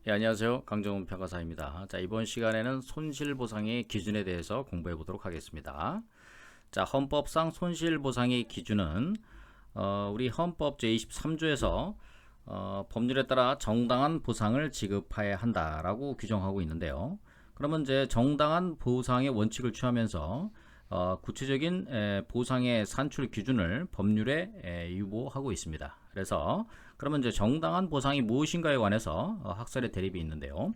예, 안녕하세요. 강정훈 평가사입니다. 자, 이번 시간에는 손실보상의 기준에 대해서 공부해 보도록 하겠습니다. 자, 헌법상 손실보상의 기준은 우리 헌법 제23조에서 법률에 따라 정당한 보상을 지급해야 한다라고 규정하고 있는데요. 그러면 이제 정당한 보상의 원칙을 취하면서 구체적인 보상의 산출 기준을 법률에 유보하고 있습니다. 그래서 그러면 이제 정당한 보상이 무엇인가에 관해서 학설의 대립이 있는데요.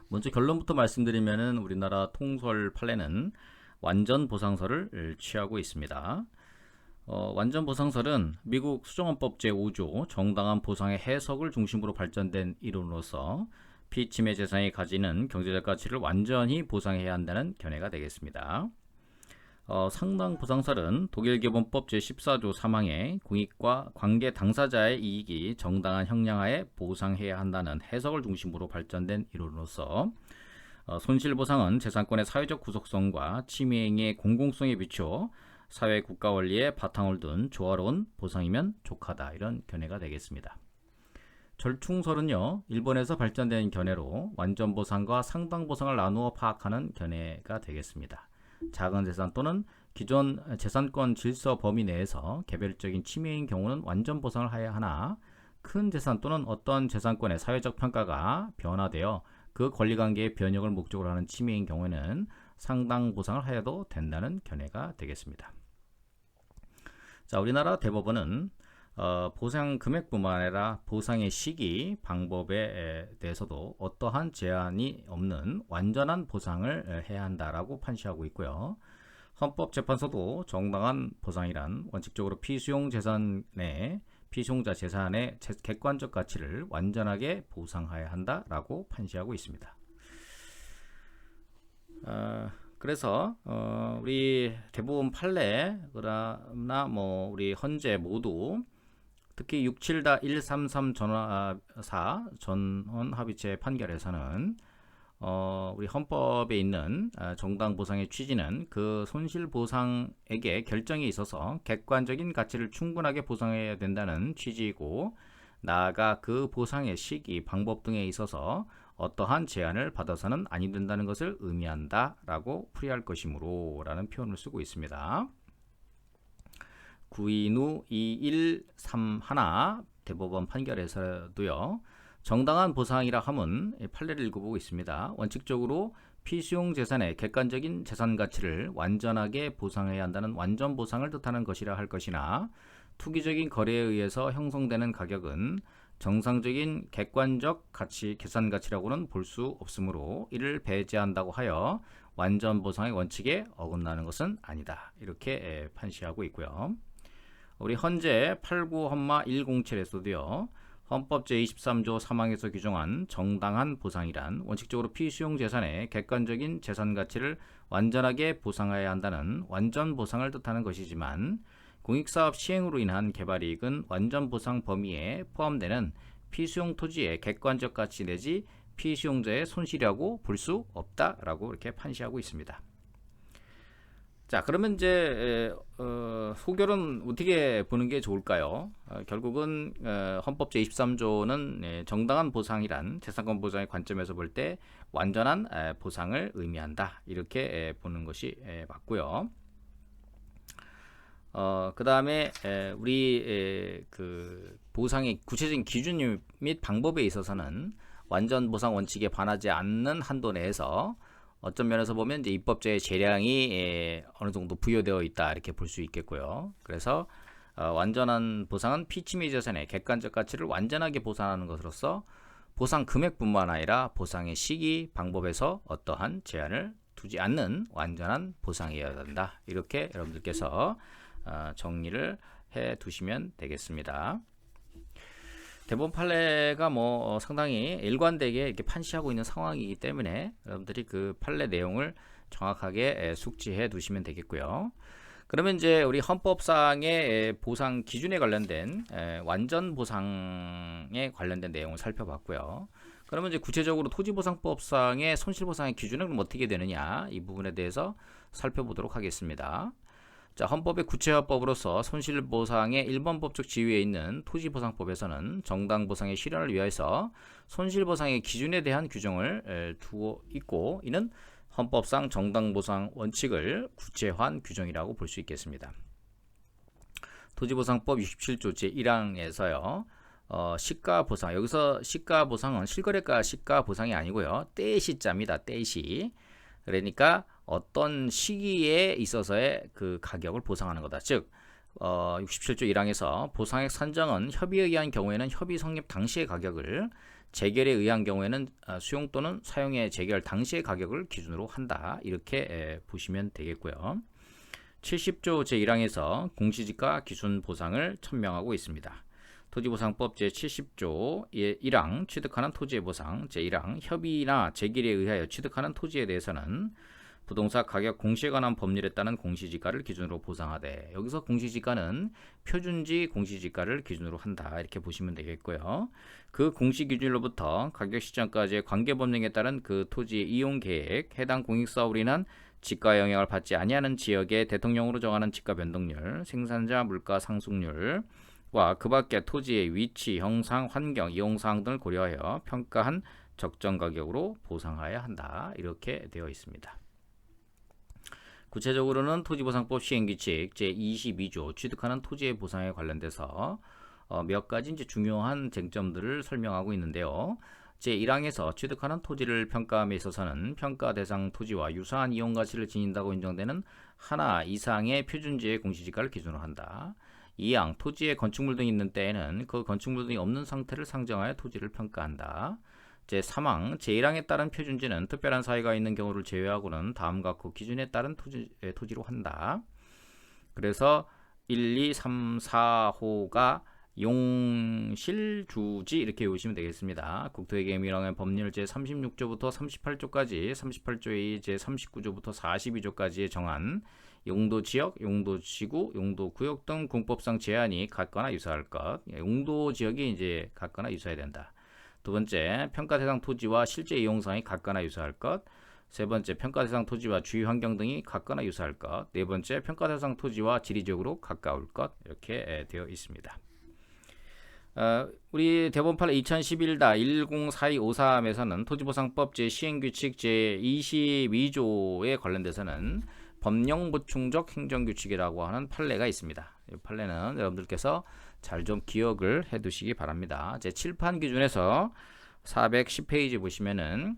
먼저 결론부터 말씀드리면은 우리나라 통설 판례는 완전 보상설을 취하고 있습니다. 완전 보상설은 미국 수정헌법 제5조 정당한 보상의 해석을 중심으로 발전된 이론으로서 피침해 재산이 가지는 경제적 가치를 완전히 보상해야 한다는 견해가 되겠습니다. 상당 보상설은 독일기본법 제14조 3항에 공익과 관계 당사자의 이익이 정당한 형량하에 보상해야 한다는 해석을 중심으로 발전된 이론으로서 손실보상은 재산권의 사회적 구속성과 침해행위의 공공성에 비추어 사회 국가 원리에 바탕을 둔 조화로운 보상이면 족하다, 이런 견해가 되겠습니다. 절충설은요, 일본에서 발전된 견해로 완전 보상과 상당 보상을 나누어 파악하는 견해가 되겠습니다. 작은 재산 또는 기존 재산권 질서 범위 내에서 개별적인 침해인 경우는 완전 보상을 해야 하나, 큰 재산 또는 어떤 재산권의 사회적 평가가 변화되어 그 권리관계의 변형을 목적으로 하는 침해인 경우에는 상당 보상을 하여도 된다는 견해가 되겠습니다. 자, 우리나라 대법원은 보상 금액뿐만 아니라 보상의 시기, 방법에 대해서도 어떠한 제한이 없는 완전한 보상을 해야 한다라고 판시하고 있고요. 헌법재판소도 정당한 보상이란 원칙적으로 피수용자 재산의 객관적 가치를 완전하게 보상해야 한다라고 판시하고 있습니다. 그래서 우리 대부분 판례나 우리 헌재 모두 특히 67-133 전원 합의체 판결에서는 우리 헌법에 있는 정당 보상의 취지는 그 손실 보상에게 결정에 있어서 객관적인 가치를 충분하게 보상해야 된다는 취지이고, 나아가 그 보상의 시기, 방법 등에 있어서 어떠한 제한을 받아서는 아니 된다는 것을 의미한다 라고 풀이할 것이므로 라는 표현을 쓰고 있습니다. 9인후 2131 대법원 판결에서도요, 정당한 보상이라 함은 판례를 읽어보고 있습니다. 원칙적으로 피수용 재산의 객관적인 재산 가치를 완전하게 보상해야 한다는 완전 보상을 뜻하는 것이라 할 것이나, 투기적인 거래에 의해서 형성되는 가격은 정상적인 객관적 가치, 계산 가치라고는 볼 수 없으므로 이를 배제한다고 하여 완전 보상의 원칙에 어긋나는 것은 아니다, 이렇게 판시하고 있고요. 우리 헌재 89-107에서도요, 헌법 제23조 3항에서 규정한 정당한 보상이란 원칙적으로 피수용 재산의 객관적인 재산 가치를 완전하게 보상해야 한다는 완전 보상을 뜻하는 것이지만, 공익사업 시행으로 인한 개발이익은 완전 보상 범위에 포함되는 피수용 토지의 객관적 가치 내지 피수용자의 손실이라고 볼 수 없다라고 이렇게 판시하고 있습니다. 자, 그러면 이제 소결은 어떻게 보는 게 좋을까요? 결국은 헌법 제23조는 정당한 보상이란 재산권 보장의 관점에서 볼 때 완전한 보상을 의미한다, 이렇게 보는 것이 맞고요. 그 다음에 우리 그 보상의 구체적인 기준 및 방법에 있어서는 완전 보상 원칙에 반하지 않는 한도 내에서 어떤 면에서 보면 이제 입법자의 재량이 어느 정도 부여되어 있다, 이렇게 볼 수 있겠고요. 그래서 완전한 보상은 피침해 재산의 객관적 가치를 완전하게 보상하는 것으로서 보상 금액뿐만 아니라 보상의 시기, 방법에서 어떠한 제한을 두지 않는 완전한 보상이어야 한다, 이렇게 여러분들께서 정리를 해 두시면 되겠습니다. 대법원 판례가 상당히 일관되게 이렇게 판시하고 있는 상황이기 때문에 여러분들이 그 판례 내용을 정확하게 숙지해 두시면 되겠고요. 그러면 이제 우리 헌법상의 보상 기준에 관련된 완전 보상에 관련된 내용을 살펴봤고요. 그러면 이제 구체적으로 토지보상법상의 손실보상의 기준은 어떻게 되느냐, 이 부분에 대해서 살펴보도록 하겠습니다. 자, 헌법의 구체화법으로서 손실보상의 1번 법적 지위에 있는 토지보상법에서는 정당보상의 실현을 위해서 손실보상의 기준에 대한 규정을 두고 있고, 이는 헌법상 정당보상 원칙을 구체화한 규정이라고 볼 수 있겠습니다. 토지보상법 67조 제1항에서요. 시가보상, 여기서 시가보상은 실거래가 시가보상이 아니고요. 때시자입니다. 때시. 그러니까 어떤 시기에 있어서의 그 가격을 보상하는 거다. 즉 67조 1항에서 보상액 산정은 협의에 의한 경우에는 협의 성립 당시의 가격을, 재결에 의한 경우에는 수용 또는 사용의 재결 당시의 가격을 기준으로 한다. 이렇게 보시면 되겠고요. 70조 제1항에서 공시지가 기준 보상을 천명하고 있습니다. 토지보상법 제70조 1항 취득하는 토지의 보상, 제1항 협의나 재결에 의하여 취득하는 토지에 대해서는 부동산 가격 공시에 관한 법률에 따른 공시지가를 기준으로 보상하되, 여기서 공시지가는 표준지 공시지가를 기준으로 한다. 이렇게 보시면 되겠고요. 그 공시기준으로부터 가격 시점까지의 관계법령에 따른 그 토지의 이용계획, 해당 공익사업으로 인한 지가 영향을 받지 아니하는 지역의 대통령으로 정하는 지가 변동률, 생산자 물가 상승률, 그 밖에 토지의 위치, 형상, 환경, 이용사항 등을 고려하여 평가한 적정 가격으로 보상하여야 한다. 이렇게 되어 있습니다. 구체적으로는 토지보상법 시행규칙 제22조 취득하는 토지의 보상에 관련돼서 몇 가지 이제 중요한 쟁점들을 설명하고 있는데요. 제1항에서 취득하는 토지를 평가함에 있어서는 평가 대상 토지와 유사한 이용 가치를 지닌다고 인정되는 하나 이상의 표준지의 공시지가를 기준으로 한다. 2항 토지에 건축물 등이 있는 때에는 그 건축물 등이 없는 상태를 상정하여 토지를 평가한다. 제3항 제1항에 따른 표준지는 특별한 사유가 있는 경우를 제외하고는 다음과 그 기준에 따른 토지로 한다. 그래서 1, 2, 3, 4호가 용실주지 이렇게 외우시면 되겠습니다. 국토개개미령의 법률 제36조부터 38조까지, 38조의 제39조부터 42조까지에 정한 용도지역, 용도지구, 용도구역 등 공법상 제한이 같거나 유사할 것. 용도지역이 이제 같거나 유사해야 된다. 두 번째, 평가 대상 토지와 실제 이용사항이 같거나 유사할 것. 세 번째, 평가 대상 토지와 주위 환경 등이 같거나 유사할 것. 네 번째, 평가 대상 토지와 지리적으로 가까울 것. 이렇게 되어 있습니다. 우리 대법원판 2011-104253에서는 토지보상법 제 시행규칙 제22조에 관련돼서는 법령보충적 행정규칙이라고 하는 판례가 있습니다. 이 판례는 여러분들께서 잘 좀 기억을 해 두시기 바랍니다. 제7판 기준에서 410페이지 보시면은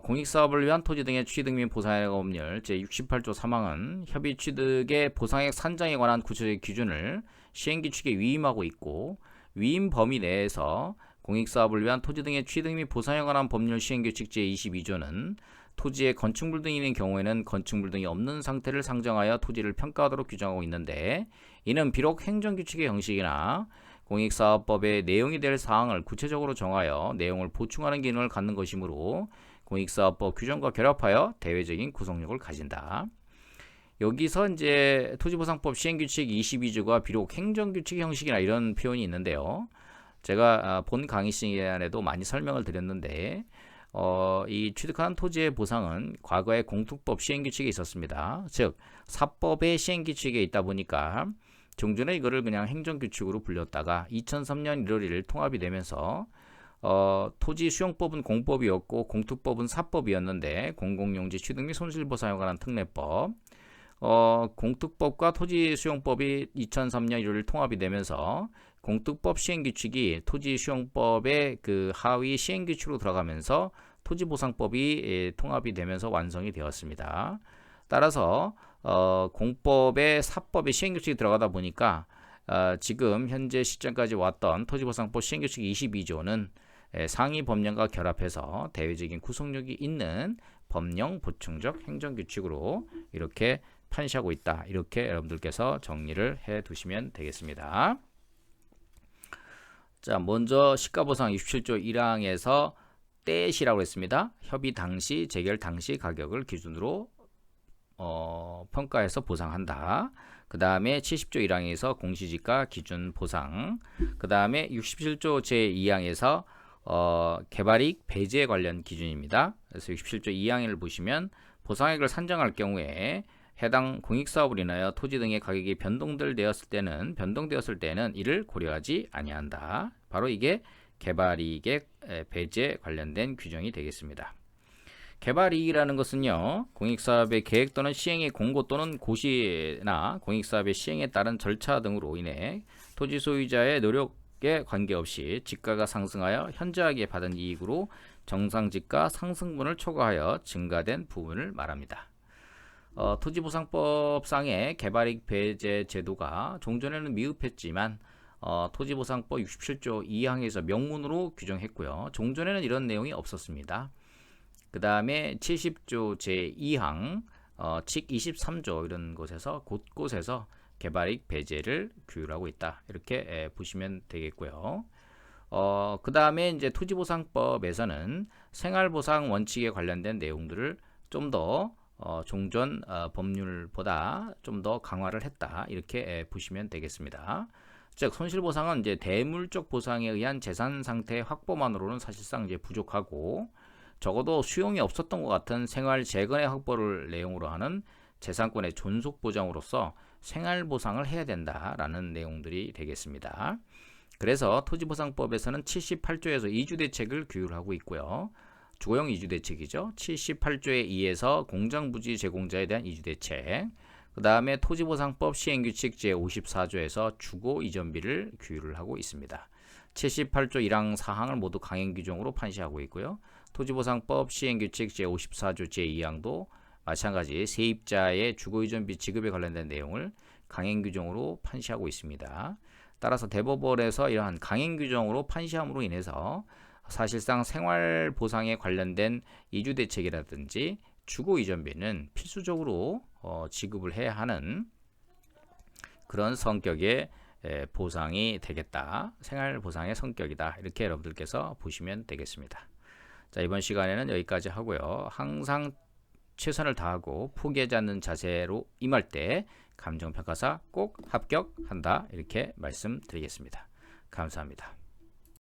공익사업을 위한 토지 등의 취득 및 보상의 법률 제68조 3항은 협의 취득의 보상액 산정에 관한 구체적 기준을 시행규칙에 위임하고 있고, 위임 범위 내에서 공익사업을 위한 토지 등의 취득 및 보상에 관한 법률 시행규칙 제22조는 토지에 건축물 등이 있는 경우에는 건축물 등이 없는 상태를 상정하여 토지를 평가하도록 규정하고 있는데, 이는 비록 행정규칙의 형식이나 공익사업법의 내용이 될 사항을 구체적으로 정하여 내용을 보충하는 기능을 갖는 것이므로 공익사업법 규정과 결합하여 대외적인 구속력을 가진다. 여기서 이제 토지보상법 시행규칙 22조가 비록 행정규칙의 형식이나 이런 표현이 있는데요. 제가 본 강의 시간에도 많이 설명을 드렸는데, 이 취득한 토지의 보상은 과거에 공특법 시행규칙에 있었습니다. 즉 사법의 시행규칙에 있다 보니까 종전에 이거를 그냥 행정규칙으로 불렸다가 2003년 1월 1일 통합이 되면서 토지수용법은 공법이었고 공특법은 사법이었는데, 공공용지 취득 및 손실보상에 관한 특례법, 공특법과 토지수용법이 2003년 1월 1일 통합이 되면서 공특법 시행규칙이 토지수용법의 그 하위 시행규칙으로 들어가면서 토지보상법이 통합이 되면서 완성이 되었습니다. 따라서 공법의 사법의 시행규칙이 들어가다 보니까 지금 현재 시점까지 왔던 토지보상법 시행규칙 22조는 상위 법령과 결합해서 대외적인 구속력이 있는 법령 보충적 행정규칙으로 이렇게 판시하고 있다. 이렇게 여러분들께서 정리를 해 두시면 되겠습니다. 자, 먼저 시가보상 27조 1항에서 때시라고 했습니다. 협의 당시, 재결 당시 가격을 기준으로 평가해서 보상한다. 그 다음에 70조 1항에서 공시지가 기준 보상, 그 다음에 67조 제2항에서 개발이익 배제 관련 기준입니다. 그래서 67조 2항을 보시면 보상액을 산정할 경우에 해당 공익사업을 인하여 토지 등의 가격이 변동되었을 때는 이를 고려하지 아니한다. 바로 이게 개발이익의 배제 관련된 규정이 되겠습니다. 개발이익이라는 것은요, 공익사업의 계획 또는 시행의 공고 또는 고시나 공익사업의 시행에 따른 절차 등으로 인해 토지 소유자의 노력에 관계없이 지가가 상승하여 현저하게 받은 이익으로 정상지가 상승분을 초과하여 증가된 부분을 말합니다. 토지보상법상의 개발이익 배제 제도가 종전에는 미흡했지만 토지보상법 67조 2항에서 명문으로 규정했고요. 종전에는 이런 내용이 없었습니다. 그 다음에 70조 제2항, 칙 23조 이런 곳에서 곳곳에서 개발이익 배제를 규율하고 있다. 이렇게 보시면 되겠고요. 그 다음에 이제 토지보상법에서는 생활보상 원칙에 관련된 내용들을 좀 더 종전 법률보다 좀 더 강화를 했다. 이렇게 보시면 되겠습니다. 즉 손실보상은 이제 대물적 보상에 의한 재산 상태 확보만으로는 사실상 이제 부족하고 적어도 수용이 없었던 것 같은 생활 재건의 확보를 내용으로 하는 재산권의 존속 보장으로서 생활 보상을 해야 된다라는 내용들이 되겠습니다. 그래서 토지보상법에서는 78조에서 이주대책을 규율하고 있고요. 주거용 이주대책이죠. 78조의 2에서 공장부지 제공자에 대한 이주대책, 그 다음에 토지보상법 시행규칙 제54조에서 주거 이전비를 규율을 하고 있습니다. 78조 1항 4항을 모두 강행규정으로 판시하고 있고요. 토지보상법 시행규칙 제54조 제2항도 마찬가지 세입자의 주거이전비 지급에 관련된 내용을 강행규정으로 판시하고 있습니다. 따라서 대법원에서 이러한 강행규정으로 판시함으로 인해서 사실상 생활보상에 관련된 이주대책이라든지 주거이전비는 필수적으로 지급을 해야 하는 그런 성격의 보상이 되겠다. 생활보상의 성격이다. 이렇게 여러분들께서 보시면 되겠습니다. 자, 이번 시간에는 여기까지 하고요. 항상 최선을 다하고 포기하지 않는 자세로 임할 때 감정평가사 꼭 합격한다. 이렇게 말씀드리겠습니다. 감사합니다.